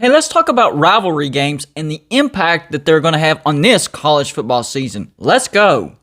Hey, let's talk about rivalry games and the impact that they're going to have on this college football season. Let's go.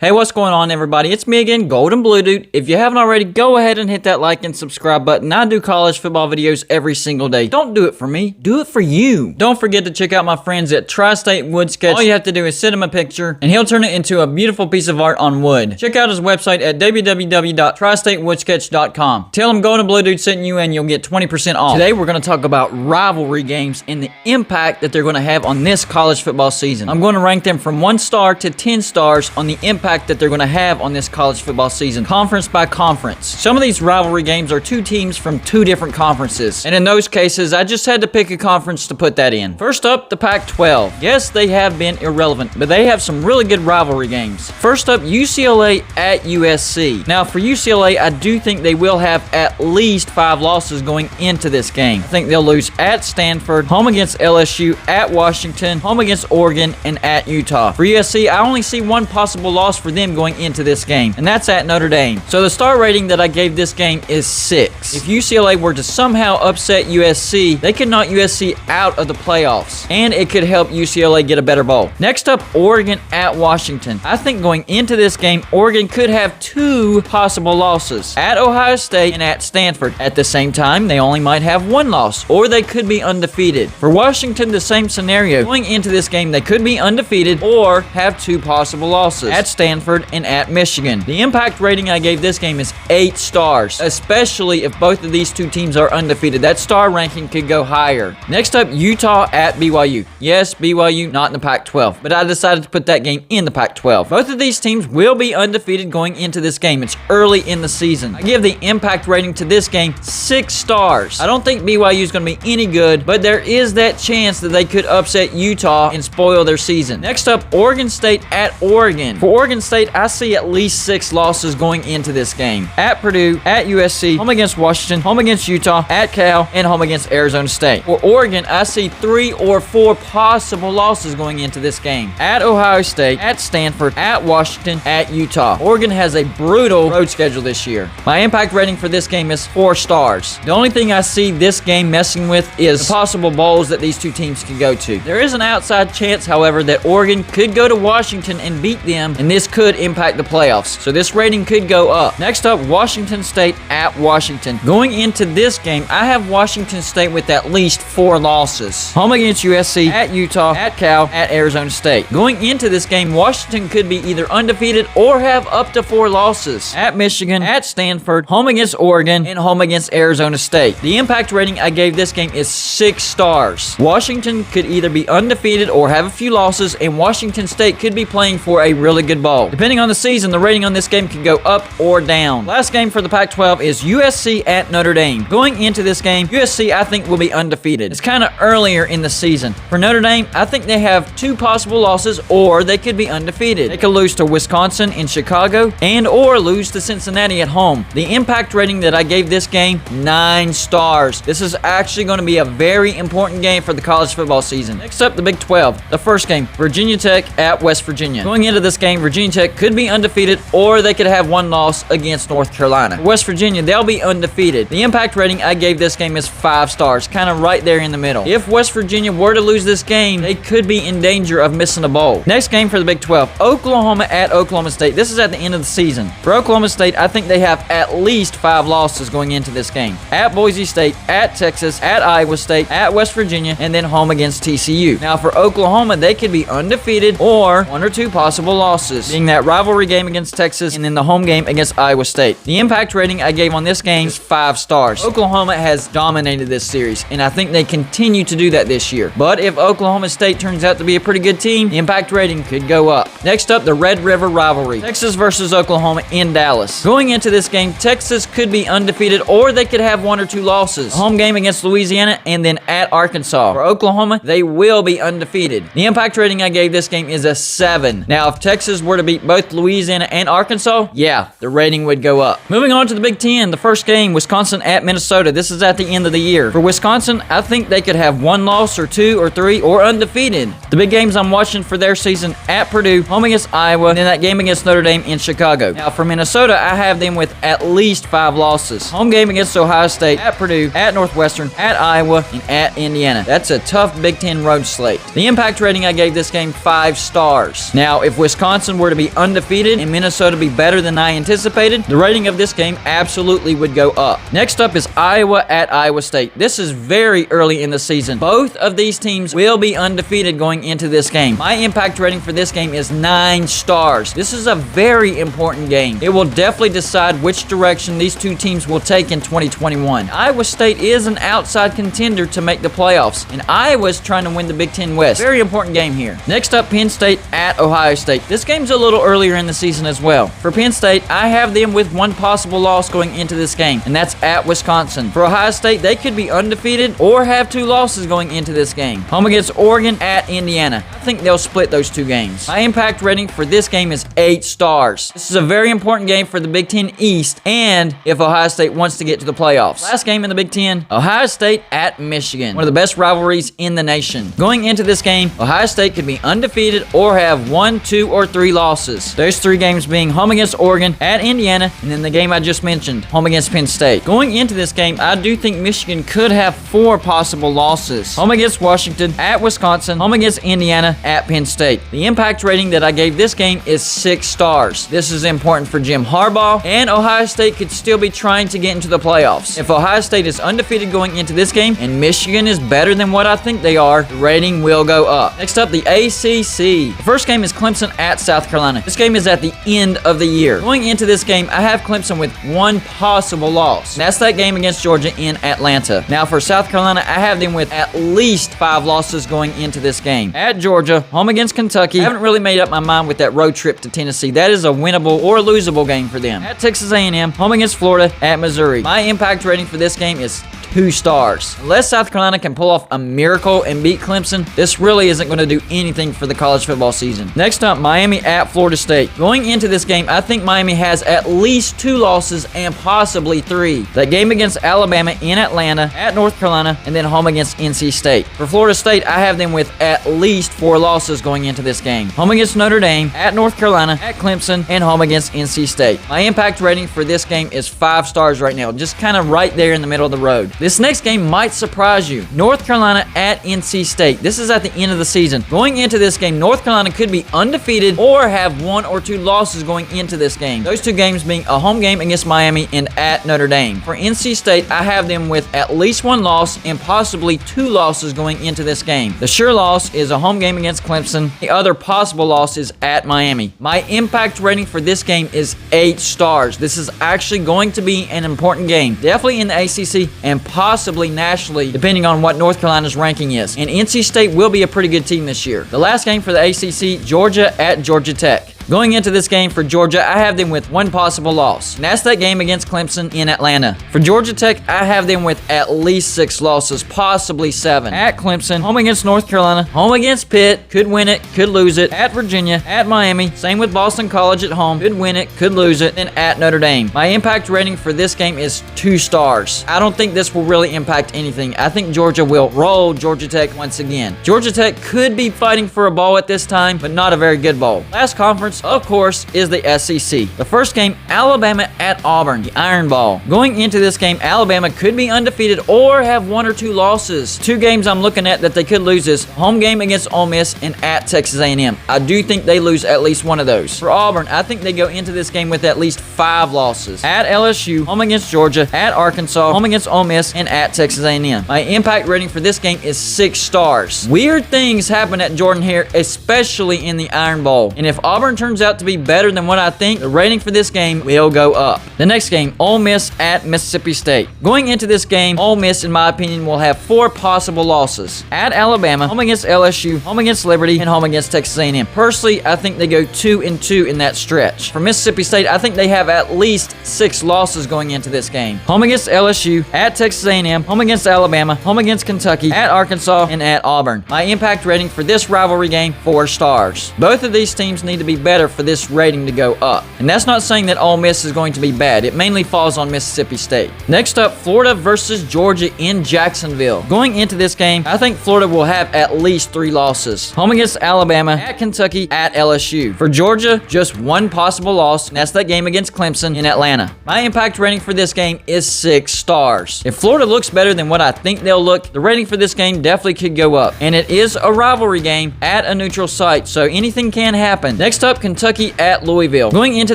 Hey, what's going on, everybody? It's me again, Golden Blue Dude. If you haven't already, go ahead and hit that like and subscribe button. I do college football videos every single day. Don't do it for me. Do it for you. Don't forget to check out my friends at Tri-State Wood Sketch. All you have to do is send him a picture, and he'll turn it into a beautiful piece of art on wood. Check out his website at www.tristatewoodsketch.com. Tell him Golden Blue Dude sent you, and you'll get 20% off. Today, we're going to talk about rivalry games and the impact that they're going to have on this college football season. I'm going to rank them from 1 star to 10 stars on the impact that they're going to have on this college football season, conference by conference. Some of these rivalry games are 2 teams from 2 different conferences, and in those cases, I just had to pick a conference to put that in. First up, the Pac-12. Yes, they have been irrelevant, but they have some really good rivalry games. First up, UCLA at USC. Now, for UCLA, I do think they will have at least 5 losses going into this game. I think they'll lose at Stanford, home against LSU, at Washington, home against Oregon, and at Utah. For USC, I only see one possible loss for them going into this game, and that's at Notre Dame. So the star rating that I gave this game is 6. If UCLA were to somehow upset USC, they could knock USC out of the playoffs, and it could help UCLA get a better bowl. Next up, Oregon at Washington. I think going into this game, Oregon could have 2 possible losses, at Ohio State and at Stanford. At the same time, they only might have 1 loss, or they could be undefeated. For Washington, the same scenario. Going into this game, they could be undefeated or have 2 possible losses, at Stanford and at Michigan. The impact rating I gave this game is 8 stars, especially if both of these 2 teams are undefeated. That star ranking could go higher. Next up, Utah at BYU. Yes, BYU not in the Pac-12, but I decided to put that game in the Pac-12. Both of these teams will be undefeated going into this game. It's early in the season. I give the impact rating to this game 6 stars. I don't think BYU is going to be any good, but there is that chance that they could upset Utah and spoil their season. Next up, Oregon State at Oregon. For Oregon State, I see at least 6 losses going into this game. At Purdue, at USC, home against Washington, home against Utah, at Cal, and home against Arizona State. For Oregon, I see 3 or 4 possible losses going into this game. At Ohio State, at Stanford, at Washington, at Utah. Oregon has a brutal road schedule this year. My impact rating for this game is 4 stars. The only thing I see this game messing with is the possible bowls that these 2 teams could go to. There is an outside chance, however, that Oregon could go to Washington and beat them, and this could impact the playoffs, so this rating could go up. Next up, Washington State at Washington. Going into this game, I have Washington State with at least 4 losses. Home against USC, at Utah, at Cal, at Arizona State. Going into this game, Washington could be either undefeated or have up to 4 losses. At Michigan, at Stanford, home against Oregon, and home against Arizona State. The impact rating I gave this game is 6 stars. Washington could either be undefeated or have a few losses, and Washington State could be playing for a really good bowl. Depending on the season, the rating on this game can go up or down. Last game for the Pac-12 is USC at Notre Dame. Going into this game, USC I think will be undefeated. It's kind of earlier in the season. For Notre Dame, I think they have 2 possible losses, or they could be undefeated. They could lose to Wisconsin in Chicago and or lose to Cincinnati at home. The impact rating that I gave this game, 9 stars. This is actually going to be a very important game for the college football season. Next up, the Big 12. The first game, Virginia Tech at West Virginia. Going into this game, Virginia Tech could be undefeated, or they could have 1 loss against North Carolina. For West Virginia, they'll be undefeated. The impact rating I gave this game is 5 stars, kind of right there in the middle. If West Virginia were to lose this game, they could be in danger of missing a bowl. Next game for the Big 12, Oklahoma at Oklahoma State. This is at the end of the season. For Oklahoma State, I think they have at least 5 losses going into this game. At Boise State, at Texas, at Iowa State, at West Virginia, and then home against TCU. Now for Oklahoma, they could be undefeated or 1 or 2 possible losses, being that rivalry game against Texas and then the home game against Iowa State. The impact rating I gave on this game is 5 stars. Oklahoma has dominated this series, and I think they continue to do that this year. But if Oklahoma State turns out to be a pretty good team, the impact rating could go up. Next up, the Red River rivalry. Texas versus Oklahoma in Dallas. Going into this game, Texas could be undefeated, or they could have 1 or 2 losses. A home game against Louisiana and then at Arkansas. For Oklahoma, they will be undefeated. The impact rating I gave this game is a 7. Now, if Texas were to beat both Louisiana and Arkansas, yeah, the rating would go up. Moving on to the Big Ten, the first game, Wisconsin at Minnesota. This is at the end of the year. For Wisconsin, I think they could have one loss or two or three or undefeated. The big games I'm watching for their season: at Purdue, home against Iowa, and then that game against Notre Dame in Chicago. Now for Minnesota, I have them with at least 5 losses. Home game against Ohio State, at Purdue, at Northwestern, at Iowa, and at Indiana. That's a tough Big Ten road slate. The impact rating, I gave this game 5 stars. Now, if Wisconsin were to be undefeated and Minnesota be better than I anticipated, the rating of this game absolutely would go up. Next up is Iowa at Iowa State. This is very early in the season. Both of these teams will be undefeated going into this game. My impact rating for this game is 9 stars. This is a very important game. It will definitely decide which direction these two teams will take in 2021. Iowa State is an outside contender to make the playoffs, and Iowa's trying to win the Big Ten West. Very important game here. Next up, Penn State at Ohio State. This game's a little earlier in the season as well. For Penn State, I have them with one possible loss going into this game, and that's at Wisconsin. For Ohio State, they could be undefeated or have 2 losses going into this game. Home against Oregon, at Indiana. I think they'll split those 2 games. My impact rating for this game is 8 stars. This is a very important game for the Big Ten East, and if Ohio State wants to get to the playoffs. Last game in the Big Ten, Ohio State at Michigan. One of the best rivalries in the nation. Going into this game, Ohio State could be undefeated or have 1, 2, or 3 losses. Those 3 games being home against Oregon, at Indiana, and then the game I just mentioned, home against Penn State. Going into this game, I do think Michigan could have 4 possible losses. Home against Washington, at Wisconsin, home against Indiana, at Penn State. The impact rating that I gave this game is 6 stars. This is important for Jim Harbaugh, and Ohio State could still be trying to get into the playoffs. If Ohio State is undefeated going into this game, and Michigan is better than what I think they are, the rating will go up. Next up, the ACC. The first game is Clemson at South Carolina. This game is at the end of the year. Going into this game, I have Clemson with 1 possible loss. That's that game against Georgia in Atlanta. Now for South Carolina, I have them with at least 5 losses going into this game. At Georgia, home against Kentucky. I haven't really made up my mind with that road trip to Tennessee. That is a winnable or losable game for them. At Texas A&M, home against Florida, at Missouri. My impact rating for this game is 2 stars. Unless South Carolina can pull off a miracle and beat Clemson, this really isn't going to do anything for the college football season. Next up, Miami at Florida State. Going into this game, I think Miami has at least 2 losses and possibly 3. That game against Alabama in Atlanta, at North Carolina, and then home against NC State. For Florida State, I have them with at least 4 losses going into this game. Home against Notre Dame, at North Carolina, at Clemson, and home against NC State. My impact rating for this game is 5 stars right now, just kind of right there in the middle of the road. This next game might surprise you. North Carolina at NC State. This is at the end of the season. Going into this game, North Carolina could be undefeated or have 1 or 2 losses going into this game. Those 2 games being a home game against Miami and at Notre Dame. For NC State, I have them with at least 1 loss and possibly 2 losses going into this game. The sure loss is a home game against Clemson. The other possible loss is at Miami. My impact rating for this game is 8 stars. This is actually going to be an important game. Definitely in the ACC and possibly nationally, depending on what North Carolina's ranking is. And NC State will be a pretty good team this year. The last game for the ACC, Georgia at Georgia Tech. Going into this game for Georgia, I have them with 1 possible loss, and that's that game against Clemson in Atlanta. For Georgia Tech, I have them with at least 6 losses, possibly 7. At Clemson, home against North Carolina, home against Pitt, could win it, could lose it. At Virginia, at Miami, same with Boston College at home, could win it, could lose it. And at Notre Dame. My impact rating for this game is 2 stars. I don't think this will really impact anything. I think Georgia will roll Georgia Tech once again. Georgia Tech could be fighting for a bowl at this time, but not a very good bowl. Last conference, of course, is the SEC. The first game, Alabama at Auburn, the Iron Bowl. Going into this game, Alabama could be undefeated or have 1 or 2 losses. 2 games I'm looking at that they could lose is home game against Ole Miss and at Texas A&M. I do think they lose at least 1 of those. For Auburn, I think they go into this game with at least 5 losses. At LSU, home against Georgia, at Arkansas, home against Ole Miss, and at Texas A&M. My impact rating for this game is 6 stars. Weird things happen at Jordan-Hare, especially in the Iron Bowl. And if Auburn turns out to be better than what I think, the rating for this game will go up. The next game, Ole Miss at Mississippi State. Going into this game, Ole Miss, in my opinion, will have 4 possible losses. At Alabama, home against LSU, home against Liberty, and home against Texas A&M. Personally, I think they go 2-2 in that stretch. For Mississippi State, I think they have at least 6 losses going into this game. Home against LSU, at Texas A&M, home against Alabama, home against Kentucky, at Arkansas, and at Auburn. My impact rating for this rivalry game, 4 stars. Both of these teams need to be better better for this rating to go up. And that's not saying that Ole Miss is going to be bad. It mainly falls on Mississippi State. Next up, Florida versus Georgia in Jacksonville. Going into this game, I think Florida will have at least 3 losses. Home against Alabama, at Kentucky, at LSU. For Georgia, just one possible loss, and that's that game against Clemson in Atlanta. My impact rating for this game is 6 stars. If Florida looks better than what I think they'll look, the rating for this game definitely could go up. And it is a rivalry game at a neutral site, so anything can happen. Next up, Kentucky at Louisville. Going into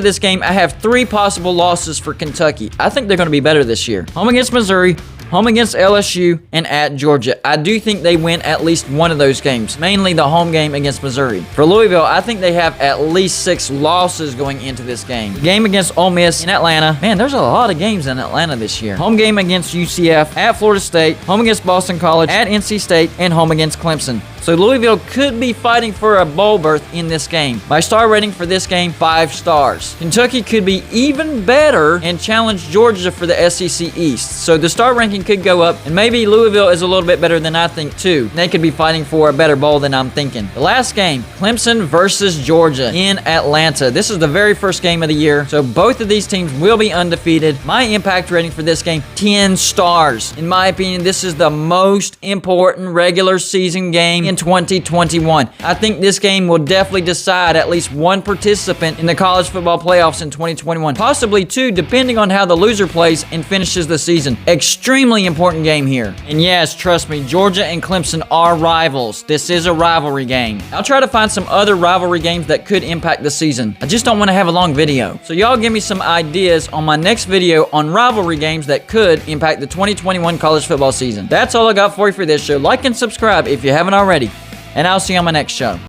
this game, I have 3 possible losses for Kentucky. I think they're going to be better this year. Home against Missouri, home against LSU, and at Georgia. I do think they win at least one of those games, mainly the home game against Missouri. For Louisville, I think they have at least 6 losses going into this game. Game against Ole Miss in Atlanta. Man, there's a lot of games in Atlanta this year. Home game against UCF, at Florida State, home against Boston College, at NC State, and home against Clemson. So Louisville could be fighting for a bowl berth in this game. My star rating for this game, 5 stars. Kentucky could be even better and challenge Georgia for the SEC East. So the star ranking could go up, and maybe Louisville is a little bit better than I think too. They could be fighting for a better bowl than I'm thinking. The last game, Clemson versus Georgia in Atlanta. This is the very first game of the year, so both of these teams will be undefeated. My impact rating for this game, 10 stars. In my opinion, this is the most important regular season game in 2021. I think this game will definitely decide at least one participant in the college football playoffs in 2021. Possibly 2, depending on how the loser plays and finishes the season. Extremely important game here. And yes, trust me, Georgia and Clemson are rivals. This is a rivalry game. I'll try to find some other rivalry games that could impact the season. I just don't want to have a long video. So y'all give me some ideas on my next video on rivalry games that could impact the 2021 college football season. That's all I got for you for this show. Like and subscribe if you haven't already. And I'll see you on my next show.